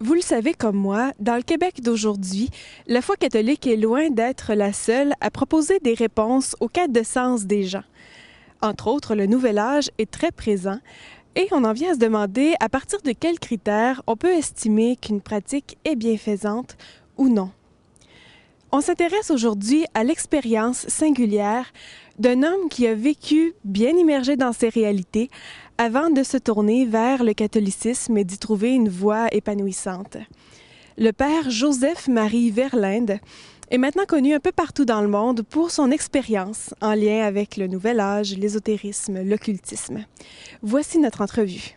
Vous le savez comme moi, dans le Québec d'aujourd'hui, la foi catholique est loin d'être la seule à proposer des réponses aux quêtes de sens des gens. Entre autres, le Nouvel Âge est très présent et on en vient à se demander à partir de quels critères on peut estimer qu'une pratique est bienfaisante ou non. On s'intéresse aujourd'hui à l'expérience singulière d'un homme qui a vécu bien immergé dans ses réalités avant de se tourner vers le catholicisme et d'y trouver une voie épanouissante. Le père Joseph-Marie Verlinde est maintenant connu un peu partout dans le monde pour son expérience en lien avec le Nouvel Âge, l'ésotérisme, l'occultisme. Voici notre entrevue.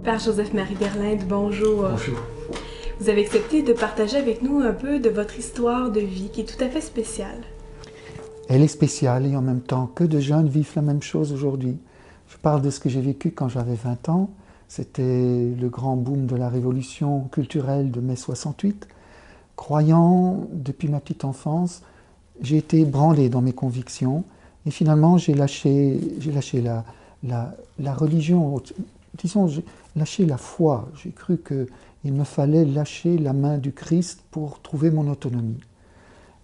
Père Joseph-Marie Verlinde, bonjour. Bonjour. Vous avez accepté de partager avec nous un peu de votre histoire de vie qui est tout à fait spéciale. Elle est spéciale et en même temps, que de jeunes vivent la même chose aujourd'hui. Je parle de ce que j'ai vécu quand j'avais 20 ans. C'était le grand boom de la révolution culturelle de mai 68. Croyant depuis ma petite enfance, j'ai été ébranlé dans mes convictions et finalement j'ai lâché la religion, disons, j'ai lâché la foi. J'ai cru qu'il me fallait lâcher la main du Christ pour trouver mon autonomie.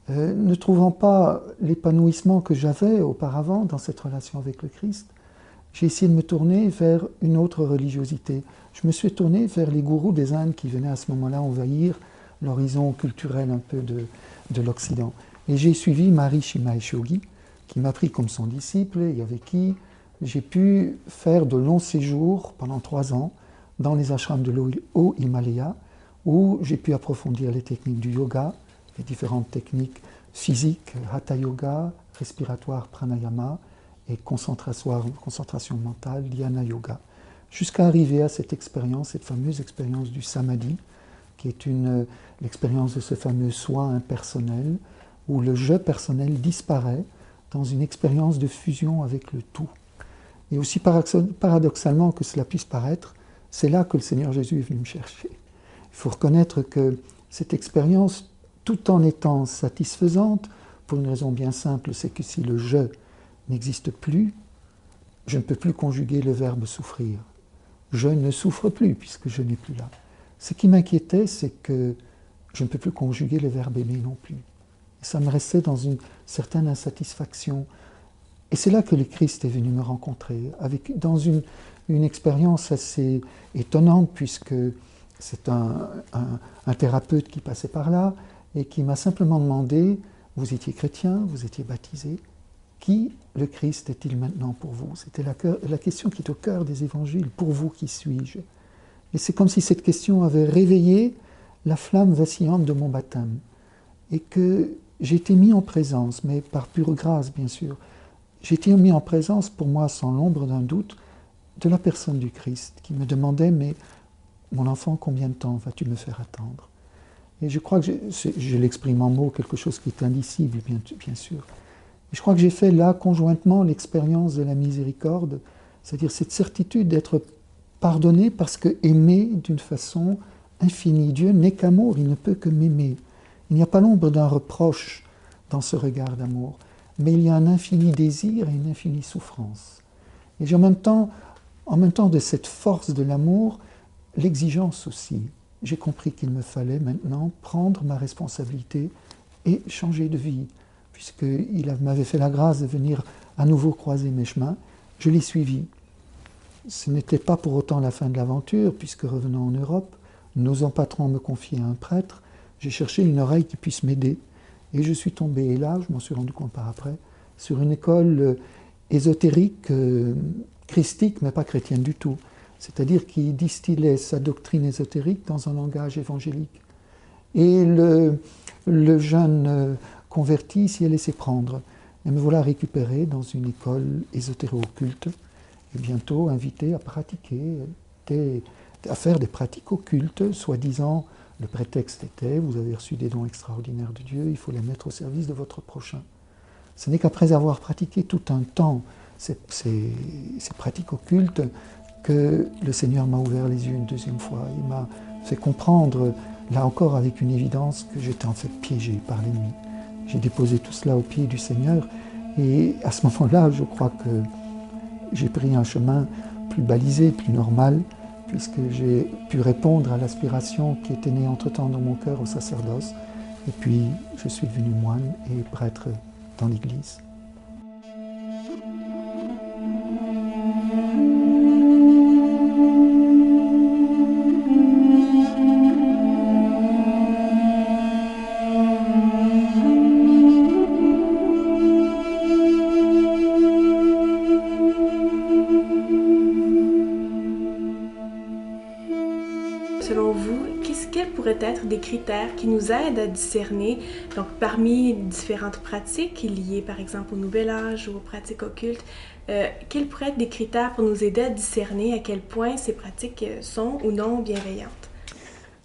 Ne trouvant pas l'épanouissement que j'avais auparavant dans cette relation avec le Christ, j'ai essayé de me tourner vers une autre religiosité. Je me suis tourné vers les gourous des Indes qui venaient à ce moment-là envahir l'horizon culturel un peu de l'Occident. Et j'ai suivi Maharishi Mahesh Yogi, qui m'a pris comme son disciple et avec qui j'ai pu faire de longs séjours pendant 3 ans dans les ashrams de l'Haut Himalaya, où j'ai pu approfondir les techniques du yoga, les différentes techniques physiques, hatha yoga, respiratoire, pranayama, et concentration mentale, dhyana yoga, jusqu'à arriver à cette expérience, cette fameuse expérience du samadhi, qui est l'expérience de ce fameux soi impersonnel, où le je personnel disparaît dans une expérience de fusion avec le tout. Et aussi paradoxalement que cela puisse paraître, c'est là que le Seigneur Jésus est venu me chercher. Il faut reconnaître que cette expérience, tout en étant satisfaisante, pour une raison bien simple, c'est que si le je n'existe plus, je ne peux plus conjuguer le verbe souffrir. Je ne souffre plus puisque je n'ai plus là. Ce qui m'inquiétait, c'est que je ne peux plus conjuguer le verbe aimer non plus. Et ça me restait dans une certaine insatisfaction. Et c'est là que le Christ est venu me rencontrer, dans une expérience assez étonnante, puisque c'est un thérapeute qui passait par là et qui m'a simplement demandé, vous étiez chrétien, vous étiez baptisé, qui le Christ est-il maintenant pour vous? C'était la question qui est au cœur des évangiles, pour vous, qui suis-je? Et c'est comme si cette question avait réveillé la flamme vacillante de mon baptême, et que j'ai été mis en présence, mais par pure grâce bien sûr, j'ai été mis en présence, pour moi, sans l'ombre d'un doute, de la personne du Christ, qui me demandait, mais mon enfant, combien de temps vas-tu me faire attendre? Et je crois que je l'exprime en mots, quelque chose qui est indicible, bien sûr. Et je crois que j'ai fait là, conjointement, l'expérience de la miséricorde, c'est-à-dire cette certitude d'être pardonné parce que aimé d'une façon infinie. Dieu n'est qu'amour, il ne peut que m'aimer. Il n'y a pas l'ombre d'un reproche dans ce regard d'amour, mais il y a un infini désir et une infinie souffrance. Et j'ai en même temps de cette force de l'amour, l'exigence aussi. J'ai compris qu'il me fallait maintenant prendre ma responsabilité et changer de vie. Puisqu'il m'avait fait la grâce de venir à nouveau croiser mes chemins, je l'ai suivi. Ce n'était pas pour autant la fin de l'aventure, puisque revenant en Europe, n'osant pas trop me confier à un prêtre, j'ai cherché une oreille qui puisse m'aider. Et je suis tombé, et là, je m'en suis rendu compte par après, sur une école ésotérique, christique, mais pas chrétienne du tout. C'est-à-dire qui distillait sa doctrine ésotérique dans un langage évangélique. Et le jeune converti s'y est laissé prendre. Et me voilà récupéré dans une école ésotéro-occulte, et bientôt invité à pratiquer, à faire des pratiques occultes, soi-disant Le prétexte était, vous avez reçu des dons extraordinaires de Dieu, il faut les mettre au service de votre prochain. Ce n'est qu'après avoir pratiqué tout un temps ces pratiques occultes que le Seigneur m'a ouvert les yeux une deuxième fois. Il m'a fait comprendre, là encore avec une évidence, que j'étais en fait piégé par l'ennemi. J'ai déposé tout cela aux pieds du Seigneur et à ce moment-là, je crois que j'ai pris un chemin plus balisé, plus normal, puisque j'ai pu répondre à l'aspiration qui était née entre-temps dans mon cœur au sacerdoce. Et puis, je suis devenu moine et prêtre dans l'Église. Selon vous, quels pourraient être des critères qui nous aident à discerner, donc parmi différentes pratiques liées par exemple au Nouvel Âge ou aux pratiques occultes, quels pourraient être des critères pour nous aider à discerner à quel point ces pratiques sont ou non bienveillantes?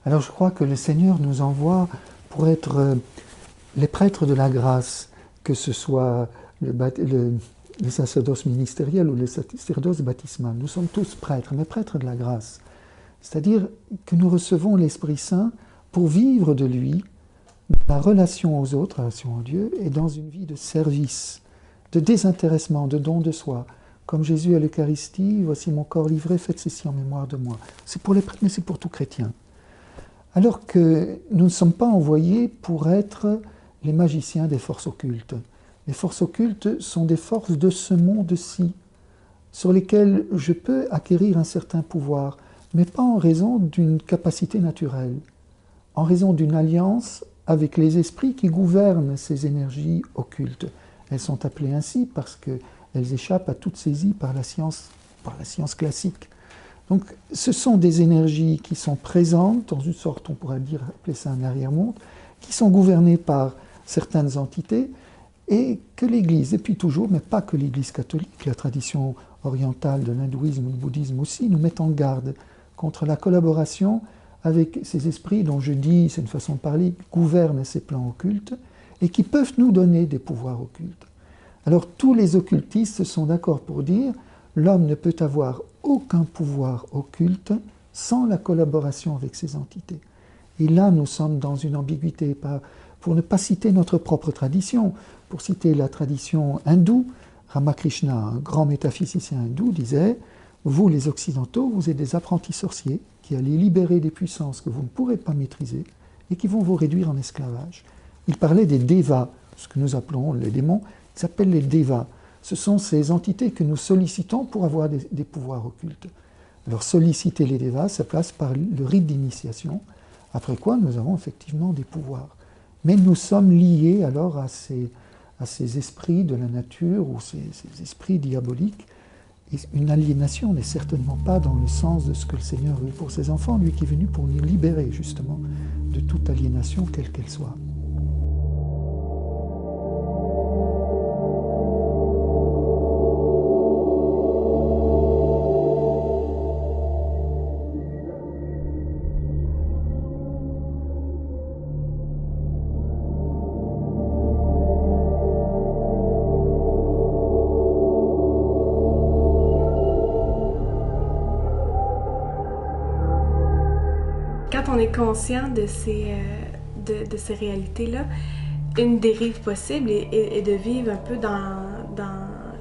Alors je crois que le Seigneur nous envoie pour être les prêtres de la grâce, que ce soit le sacerdoce ministériel ou le sacerdoce baptismal. Nous sommes tous prêtres, mais prêtres de la grâce. C'est-à-dire que nous recevons l'Esprit Saint pour vivre de lui, dans la relation aux autres, la relation à Dieu, et dans une vie de service, de désintéressement, de don de soi. Comme Jésus à l'Eucharistie, voici mon corps livré, faites ceci en mémoire de moi. C'est pour les prêtres, mais c'est pour tout chrétien. Alors que nous ne sommes pas envoyés pour être les magiciens des forces occultes. Les forces occultes sont des forces de ce monde-ci, sur lesquelles je peux acquérir un certain pouvoir, mais pas en raison d'une capacité naturelle, en raison d'une alliance avec les esprits qui gouvernent ces énergies occultes. Elles sont appelées ainsi parce qu'elles échappent à toute saisie par la science classique. Donc ce sont des énergies qui sont présentes, dans une sorte, on pourrait dire, appeler ça un arrière-monde, qui sont gouvernées par certaines entités, et que l'Église, et puis toujours, mais pas que l'Église catholique, la tradition orientale de l'hindouisme ou du bouddhisme aussi, nous met en garde contre la collaboration avec ces esprits dont je dis, c'est une façon de parler, gouvernent ces plans occultes et qui peuvent nous donner des pouvoirs occultes. Alors tous les occultistes sont d'accord pour dire l'homme ne peut avoir aucun pouvoir occulte sans la collaboration avec ces entités. Et là, nous sommes dans une ambiguïté. Pour ne pas citer notre propre tradition, pour citer la tradition hindoue, Ramakrishna, un grand métaphysicien hindou, disait « Vous, les Occidentaux, vous êtes des apprentis sorciers qui allez libérer des puissances que vous ne pourrez pas maîtriser et qui vont vous réduire en esclavage. » Il parlait des devas, ce que nous appelons les démons, ils s'appellent les devas. Ce sont ces entités que nous sollicitons pour avoir des pouvoirs occultes. Alors solliciter les devas, ça passe par le rite d'initiation, après quoi nous avons effectivement des pouvoirs. Mais nous sommes liés alors à ces esprits de la nature ou ces esprits diaboliques. Et une aliénation n'est certainement pas dans le sens de ce que le Seigneur veut pour ses enfants, lui qui est venu pour nous libérer justement de toute aliénation, quelle qu'elle soit. Quand on est conscient de ces réalités-là, une dérive possible est de vivre un peu dans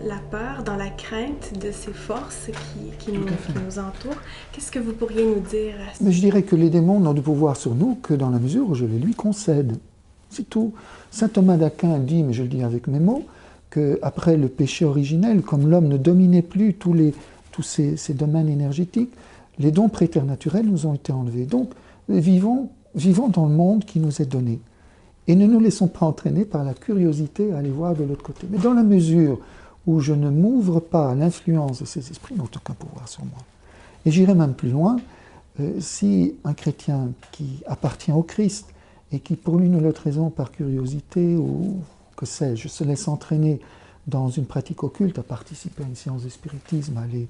la peur, dans la crainte de ces forces qui nous entourent. Qu'est-ce que vous pourriez nous dire à ça? Mais je dirais que les démons n'ont de pouvoir sur nous que dans la mesure où je les lui concède. C'est tout. Saint Thomas d'Aquin dit, mais je le dis avec mes mots, qu'après le péché originel, comme l'homme ne dominait plus tous ces domaines énergétiques, les dons préternaturels nous ont été enlevés. Donc, vivons dans le monde qui nous est donné. Et ne nous laissons pas entraîner par la curiosité à aller voir de l'autre côté. Mais dans la mesure où je ne m'ouvre pas à l'influence de ces esprits, ils n'ont aucun pouvoir sur moi. Et j'irai même plus loin, si un chrétien qui appartient au Christ et qui, pour l'une ou l'autre raison, par curiosité ou que sais-je, se laisse entraîner dans une pratique occulte, à participer à une séance de spiritisme, à aller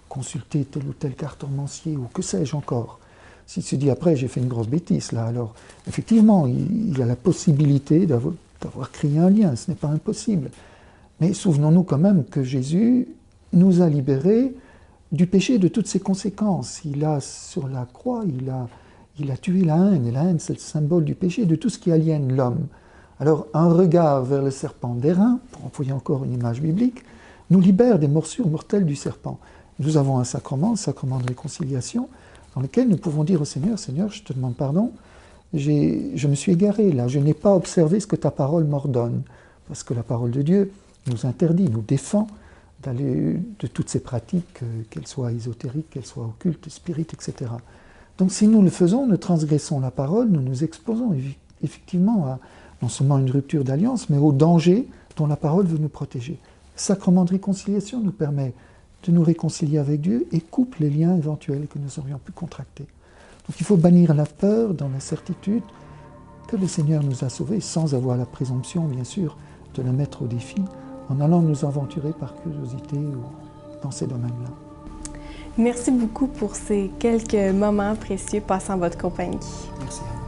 consulter tel ou tel cartomancier ou que sais-je encore, S'il se dit après, j'ai fait une grosse bêtise là, alors effectivement, il a la possibilité d'avoir créé un lien, ce n'est pas impossible. Mais souvenons-nous quand même que Jésus nous a libérés du péché et de toutes ses conséquences. Il a, sur la croix, il a tué la haine, et la haine c'est le symbole du péché, de tout ce qui aliène l'homme. Alors un regard vers le serpent d'airain, pour employer encore une image biblique, nous libère des morsures mortelles du serpent. Nous avons un sacrement, le sacrement de réconciliation, dans lequel nous pouvons dire au Seigneur, Seigneur, je te demande pardon, je me suis égaré là, je n'ai pas observé ce que ta parole m'ordonne, parce que la parole de Dieu nous interdit, nous défend d'aller de toutes ces pratiques, qu'elles soient ésotériques, qu'elles soient occultes, spirites, etc. Donc si nous le faisons, nous transgressons la parole, nous nous exposons effectivement à non seulement une rupture d'alliance, mais au danger dont la parole veut nous protéger. Le sacrement de réconciliation nous permet de nous réconcilier avec Dieu et coupe les liens éventuels que nous aurions pu contracter. Donc il faut bannir la peur dans la certitude que le Seigneur nous a sauvés, sans avoir la présomption, bien sûr, de la mettre au défi, en allant nous aventurer par curiosité dans ces domaines-là. Merci beaucoup pour ces quelques moments précieux passés en votre compagnie. Merci à vous.